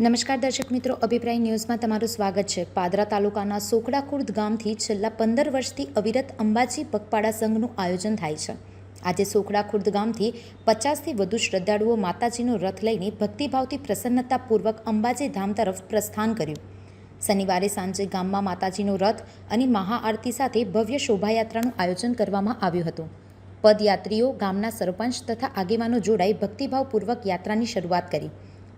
નમસ્કાર દર્શક મિત્રો, અભિપ્રાય ન્યૂઝમાં તમારું સ્વાગત છે। પાદરા તાલુકાના સોખડા ખુર્દ ગામથી છેલ્લા 15 વર્ષથી અવિરત અંબાજી પગપાળા સંઘનું આયોજન થાય છે। આજે સોખડા ખુર્દ ગામથી 50થી વધુ શ્રદ્ધાળુઓ માતાજીનો રથ લઈને ભક્તિભાવથી પ્રસન્નતાપૂર્વક અંબાજી ધામ તરફ પ્રસ્થાન કર્યું। શનિવારે સાંજે ગામમાં માતાજીનો રથ અને મહાઆરતી સાથે ભવ્ય શોભાયાત્રાનું આયોજન કરવામાં આવ્યું હતું। પદયાત્રીઓ, ગામના સરપંચ તથા આગેવાનો જોડાઈ ભક્તિભાવપૂર્વક યાત્રાની શરૂઆત કરી।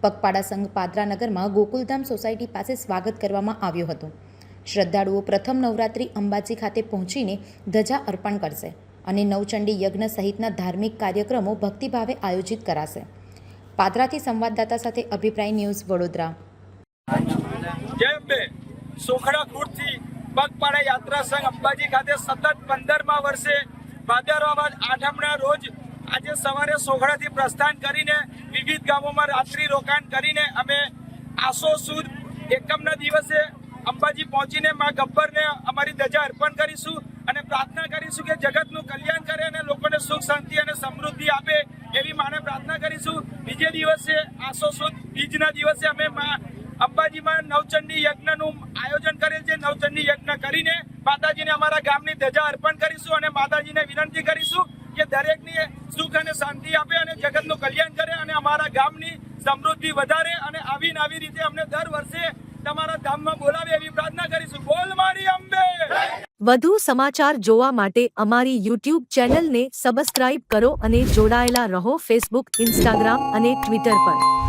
પગપાળા સંઘ પાદરા નગરમાં ગોકુલધામ સોસાયટી પાસે સ્વાગત કરવામાં આવ્યું હતું। શ્રદ્ધાળુઓ પ્રથમ નવરાત્રિ અંબાજી ખાતે પહોંચીને ધજા અર્પણ કરશે અને નવચંડી યજ્ઞ સહિતના ધાર્મિક કાર્યક્રમો ભક્તિભાવે આયોજિત કરાશે। પાદરાથી સંવાદદાતા સાથે અભિપ્રાય ન્યૂઝ, વડોદરા। જય અંબે। સોખડા ખુર્દથી પગપાળા યાત્રા સંઘ અંબાજી ખાતે સતત 15મા વર્ષે ભાદરવા 8મના રોજ આજે સવારે સોખડાથી પ્રસ્થાન કરીને વિવિધ ગામોમાં રાત્રિ રોકાણ કરીને અમે આસો સુદ એકમના દિવસે અંબાજી પહોંચીને મા ગબ્બરને અમારી ધજા અર્પણ કરીશું અને પ્રાર્થના કરીશું કે જગતનું કલ્યાણ કરે અને લોકોને સુખ શાંતિ અને સમૃદ્ધિ આપે એવી માને પ્રાર્થના કરીશું। બીજે દિવસે આસો સુદ બીજના દિવસે અમે અંબાજીમાં નવચંડી યજ્ઞનું આયોજન કરેલ છે। નવચંડી યજ્ઞ કરીને માતાજીને અમારા ગામની ધજા અર્પણ કરીશું અને માતાજીને વિનંતી કરીશું કે દરેકની સુખ અને શાંતિ આપે અને જગતનું કલ્યાણ કરે અને અમારા ગામની સમૃદ્ધિ વધારે અને આવી રીતે અમને દર વર્ષે તમારા ધામમાં બોલાવે એવી પ્રાર્થના કરીશું। બોલ મારી અંબે। વધુ સમાચાર જોવા માટે અમારી YouTube ચેનલને સબસ્ક્રાઇબ કરો અને જોડાયેલા રહો Facebook, Instagram અને Twitter પર।